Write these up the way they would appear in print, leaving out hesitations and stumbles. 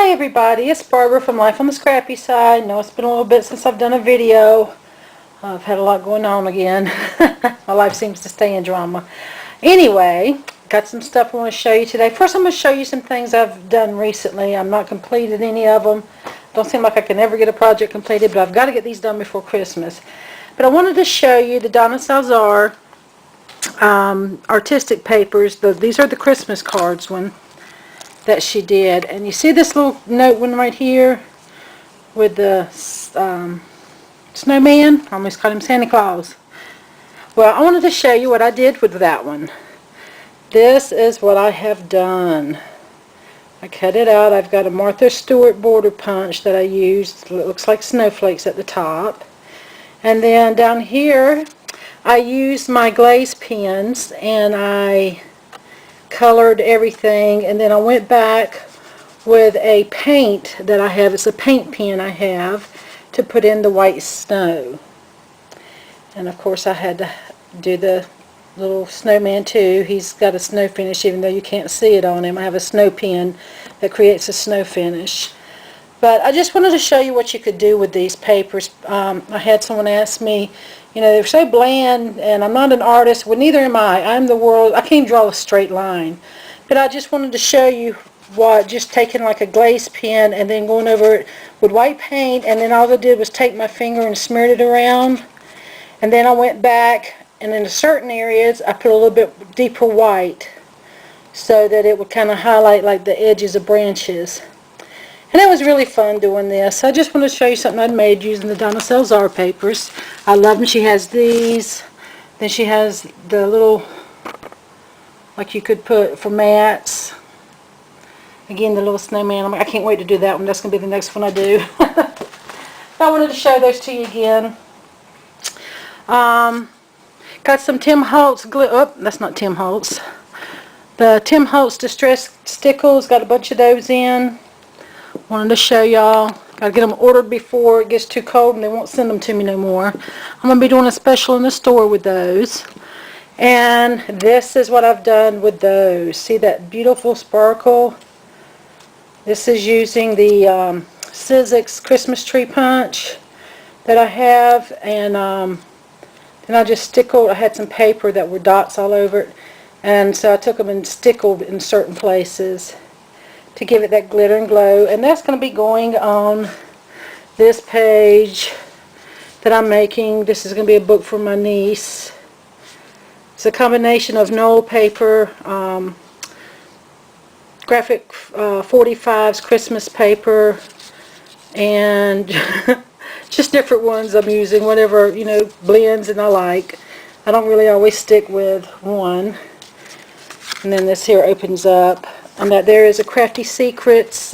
Hi everybody, it's Barbara from Life on the Scrappy Side. I know it's been a little bit since I've done a video. I've had a lot going on again. My life seems to stay in drama. Anyway, got some stuff I want to show you today. First I'm going to show you some things I've done recently. I'm not completed any of them. Don't seem like I can ever get a project completed, but I've got to get these done before Christmas. But I wanted to show you the Donna Salazar artistic papers. These are the Christmas cards one that she did, and you see this little note one right here with the snowman. I almost called him Santa Claus. Well, I wanted to show you what I did with that one. This is what I have done. I cut it out. I've got a Martha Stewart border punch that I used. It looks like snowflakes at the top, and then down here I used my glaze pens and I colored everything, and then I went back with a paint that I have. It's a paint pen I have to put in the white snow, and of course I had to do the little snowman too. He's got a snow finish even though you can't see it on him. I have a snow pen that creates a snow finish. But I just wanted to show you what you could do with these papers. I had someone ask me, you know, they're so bland, and I'm not an artist. Well, neither am I. I'm the world. I can't draw a straight line. But I just wanted to show you what just taking like a glaze pen and then going over it with white paint, and then all I did was take my finger and smeared it around. And then I went back, and in certain areas I put a little bit deeper white so that it would kind of highlight like the edges of branches. And it was really fun doing this. I just wanted to show you something I'd made using the Donna Salazar papers. I love them. She has these. Then she has the little, like you could put for mats. Again, the little snowman. I can't wait to do that one. That's going to be the next one I do. I wanted to show those to you again. Got some Tim Holtz glue. Oh, that's not Tim Holtz. The Tim Holtz Distress Stickles. Got a bunch of those in. Wanted to show y'all. Gotta get them ordered before it gets too cold and they won't send them to me no more. I'm going to be doing a special in the store with those. And this is what I've done with those. See that beautiful sparkle? This is using the Sizzix Christmas tree punch that I have. And then I just stickled. I had some paper that were dots all over it. And so I took them and stickled in certain places to give it that glitter and glow. And that's going to be going on this page that I'm making. This is going to be a book for my niece. It's a combination of Knoll paper, graphic 45's Christmas paper, and just different ones I'm using, whatever, you know, blends and I like. I don't really always stick with one. And then this here opens up. And that there is a Crafty Secrets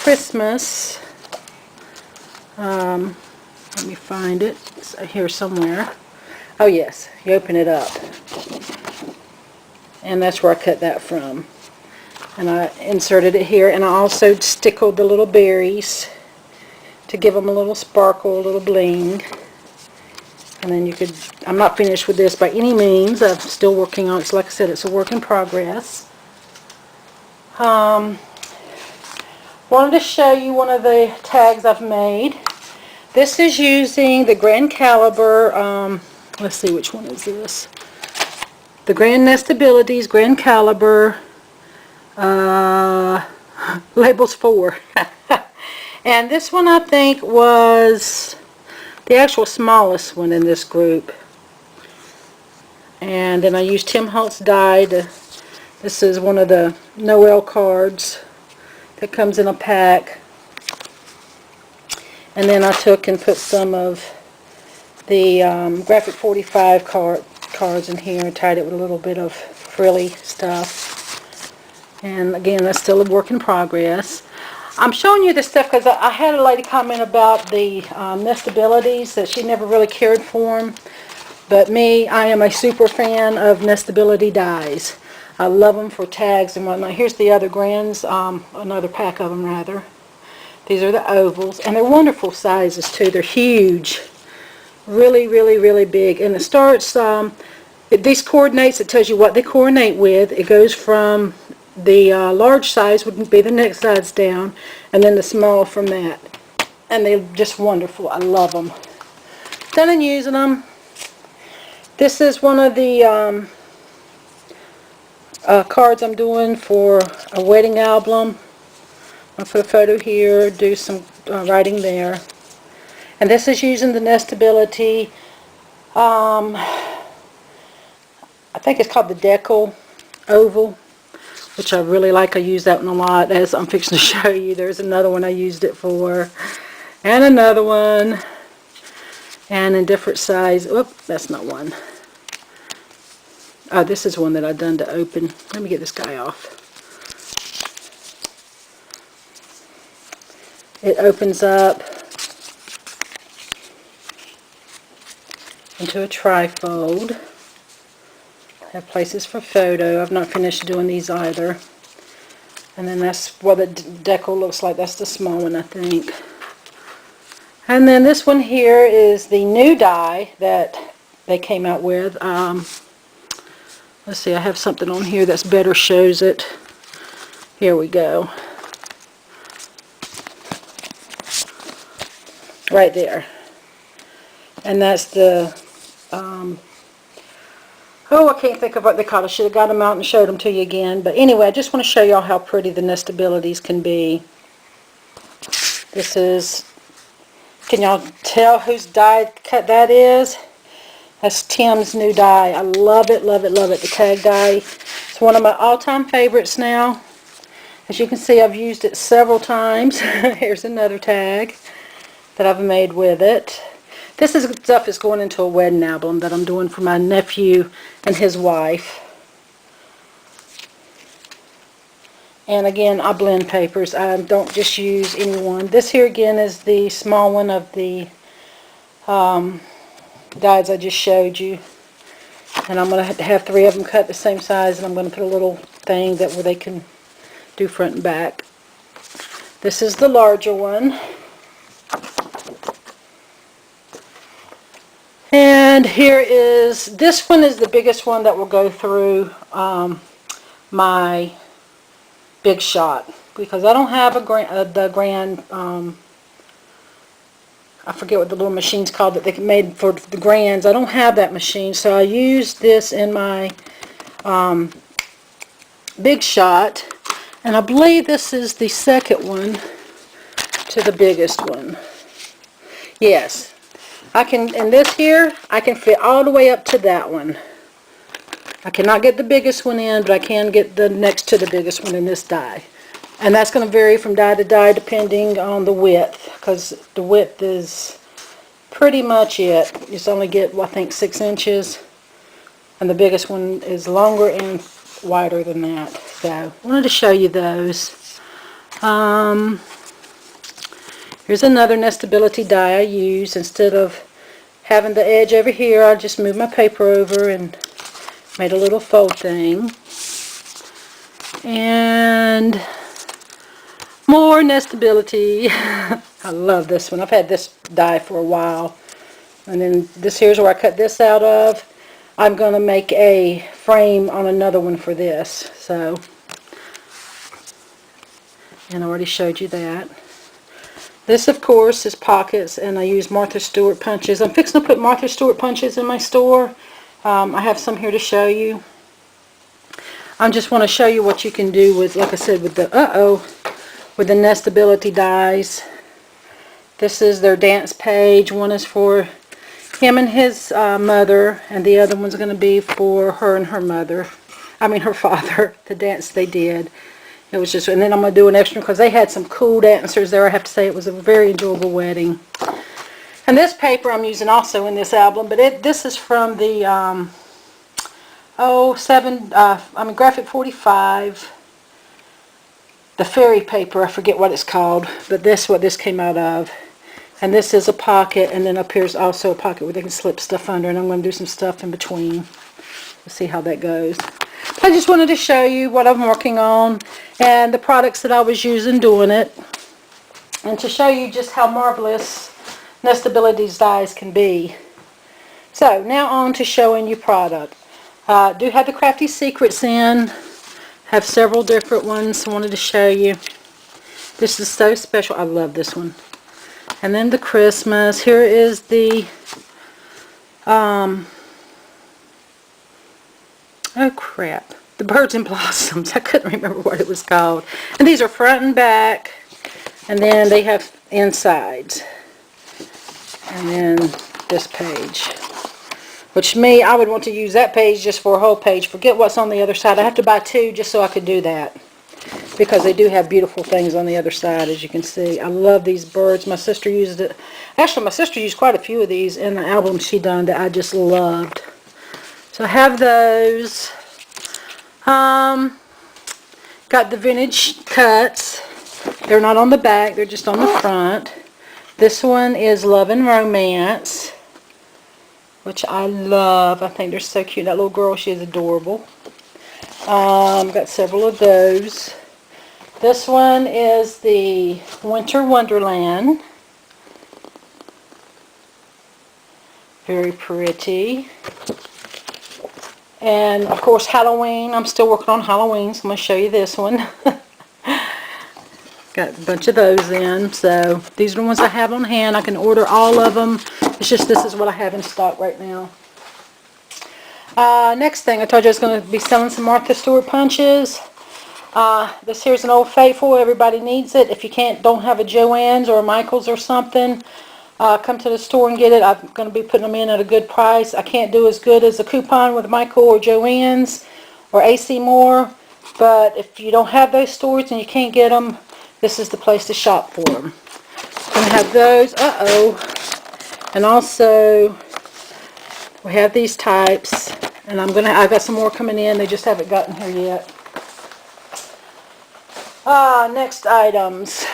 Christmas. Let me find it. It's here somewhere. Oh yes, you open it up. And that's where I cut that from. And I inserted it here. And I also stickled the little berries to give them a little sparkle, a little bling. And then you could, I'm not finished with this by any means. I'm still working on it. So like I said, it's a work in progress. Wanted to show you one of the tags I've made. This is using the Grand Caliber, let's see, which one is this? The Grand Nestabilities Grand Caliber Labels 4. And this one I think was the actual smallest one in this group. And then I used Tim Holtz dye to, this is one of the Noel cards that comes in a pack. And then I took and put some of the Graphic 45 cards in here and tied it with a little bit of frilly stuff. And again, that's still a work in progress. I'm showing you this stuff because I had a lady comment about the Nestabilities, that she never really cared for them. But me, I am a super fan of Nestability dies. I love them for tags and whatnot. Here's the other Grands, another pack of them rather. These are the ovals, and they're wonderful sizes too. They're huge, really, really, really big. And it starts, these coordinates, it tells you what they coordinate with. It goes from the large size would be the next size down, and then the small from that. And they're just wonderful. I love them. Done and using them. This is one of the cards I'm doing for a wedding album. I'll put a photo here, do some writing there. And this is using the Nestability, I think it's called the Decal Oval, which I really like. I use that one a lot, as I'm fixing to show you. There's another one I used it for, and another one, and in different size. Oop, that's not one. Oh, this is one that I've done to open. Let me get this guy off. It opens up into a trifold. Have places for photo. I've not finished doing these either. And then that's what the decal looks like. That's the small one, I think. And then this one here is the new die that they came out with. Let's see, I have something on here that's better shows it. Here we go. Right there. And that's the, oh, I can't think of what they call it. I should have got them out and showed them to you again. But anyway, I just want to show y'all how pretty the Nestabilities can be. This is, can y'all tell whose die cut that is? That's Tim's new die. I love it, love it, love it. The tag die. It's one of my all-time favorites now. As you can see, I've used it several times. Here's another tag that I've made with it. This is stuff that's going into a wedding album that I'm doing for my nephew and his wife. And again, I blend papers. I don't just use any one. This here again is the small one of the dies I just showed you. And I'm going to have 3 of them cut the same size, and I'm going to put a little thing that where they can do front and back. This is the larger one. And here is, this one is the biggest one that will go through my Big Shot, because I don't have the grand, I forget what the little machine's called that they made for the grands. I don't have that machine, so I used this in my Big Shot, and I believe this is the second one to the biggest one. Yes, I can, in this here, I can fit all the way up to that one. I cannot get the biggest one in, but I can get the next to the biggest one in this die. And that's going to vary from die to die depending on the width, because the width is pretty much it. You just only get, well, I think 6 inches, and the biggest one is longer and wider than that. So I wanted to show you those. Here's another Nestability die I use. Instead of having the edge over here, I just moved my paper over and made a little fold thing. And more Nestability. I love this one. I've had this die for a while. And then this here's where I cut this out of. I'm going to make a frame on another one for this. So, and I already showed you that. This, of course, is pockets, and I use Martha Stewart punches. I'm fixing to put Martha Stewart punches in my store. I have some here to show you. I just want to show you what you can do with, like I said, with the, with the Nestability dies. This is their dance page. One is for him and his mother, and the other one's going to be for her and her mother. I mean her father, the dance they did. It was just, and then I'm going to do an extra because they had some cool dancers there. I have to say it was a very enjoyable wedding. And this paper I'm using also in this album, but this is from the Graphic 45, the fairy paper. I forget what it's called, but this what this came out of. And this is a pocket, and then up here is also a pocket where they can slip stuff under, and I'm going to do some stuff in between. We'll see how that goes. I just wanted to show you what I'm working on and the products that I was using doing it, and to show you just how marvelous Nestability's dies can be. So now on to showing you product. Do have the Crafty Secrets in, Have several different ones I wanted to show you. This is so special. I love this one. And then the Christmas. Here is the, oh crap, the Birds and Blossoms. I couldn't remember what it was called. And these are front and back. And then they have insides. And then this page. Which me, I would want to use that page just for a whole page. Forget what's on the other side. I have to buy two just so I could do that. Because they do have beautiful things on the other side, as you can see. I love these birds. My sister used it. Actually, my sister used quite a few of these in the album she done that I just loved. So I have those. Got the vintage cuts. They're not on the back. They're just on the front. This one is Love and Romance, which I love. I think they're so cute. That little girl, she is adorable. Got several of those. This one is the Winter Wonderland. Very pretty. And, of course, Halloween. I'm still working on Halloween, so I'm going to show you this one. Got a bunch of those in. So, these are the ones I have on hand. I can order all of them. It's just this is what I have in stock right now. Next thing, I told you I was going to be selling some Martha Stewart punches. This here's an Old Faithful. Everybody needs it. If you don't have a Joann's or a Michael's or something, come to the store and get it. I'm going to be putting them in at a good price. I can't do as good as a coupon with Michael or Joann's or AC Moore, but if you don't have those stores and you can't get them, this is the place to shop for them. I'm going to have those. And also, we have these types, and I've got some more coming in. They just haven't gotten here yet. Next items.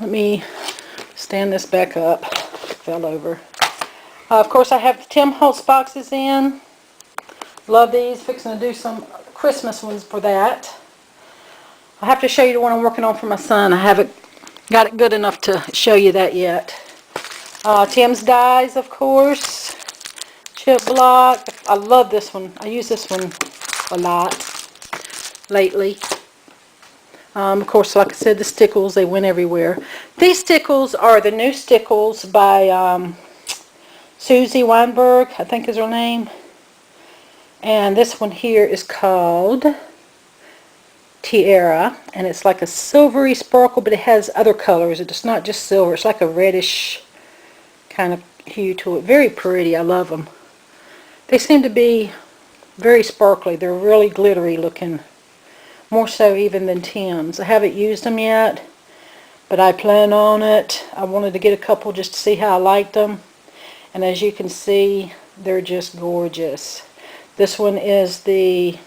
Let me stand this back up. Fell over. Of course, I have the Tim Holtz boxes in. Love these. Fixing to do some Christmas ones for that. I have to show you the one I'm working on for my son. I haven't got it good enough to show you that yet. Tim's Dies, of course. Chip block. I love this one. I use this one a lot lately. Of course, like I said, the stickles, they went everywhere. These stickles are the new stickles by Susie Weinberg, I think is her name. And this one here is called Tiara, and it's like a silvery sparkle, but it has other colors. It's not just silver. It's like a reddish kind of hue to it. Very pretty. I love them. They seem to be very sparkly. They're really glittery looking. More so even than Tim's. I haven't used them yet, but I plan on it. I wanted to get a couple just to see how I liked them. And as you can see, they're just gorgeous. This one is the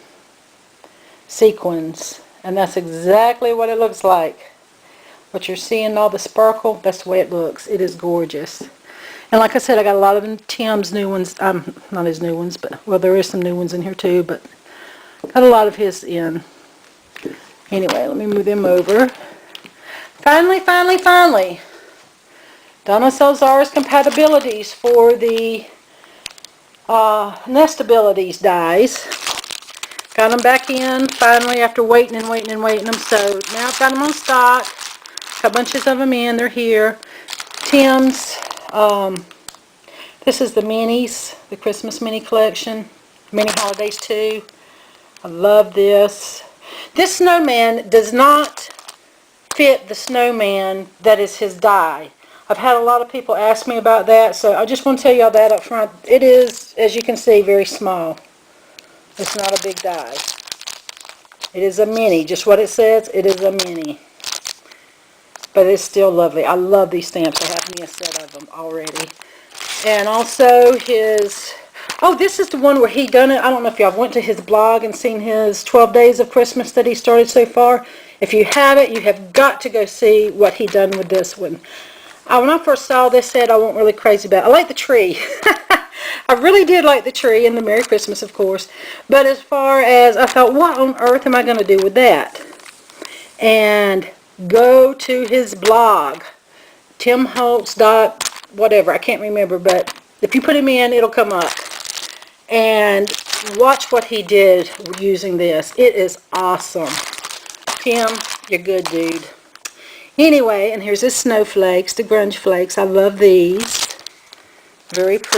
Sequins, and that's exactly what it looks like. What you're seeing, all the sparkle, that's the way it looks. It is gorgeous. And like I said, I got a lot of Tim's new ones. Not his new ones, but, well, there is some new ones in here too, but got a lot of his in. Anyway, let me move them over. Finally, Donna Salzar's compatibilities for the Nestabilities dies. Got them back in finally after waiting them. So now I've got them on stock. Got bunches of them in. They're here. Tim's. This is the minis, the Christmas mini collection. Mini holidays too. I love this. This snowman does not fit the snowman that is his die. I've had a lot of people ask me about that, so I just want to tell y'all that up front. It is, as you can see, very small. It's not a big die. It is a mini. Just what it says, it is a mini. But it's still lovely. I love these stamps. I have me a set of them already. And also his... Oh, this is the one where he done it. I don't know if y'all went to his blog and seen his 12 Days of Christmas that he started so far. If you haven't, you have got to go see what he done with this one. When I first saw this set, I wasn't really crazy about it. I like the tree. I really did like the tree and the Merry Christmas, of course. But as far as, I thought, what on earth am I going to do with that? And go to his blog, Tim Holtz whatever, I can't remember, but if you put him in, it'll come up. And watch what he did using this. It is awesome. Tim, you're good, dude. Anyway, and here's the snowflakes, the grunge flakes. I love these. Very pretty.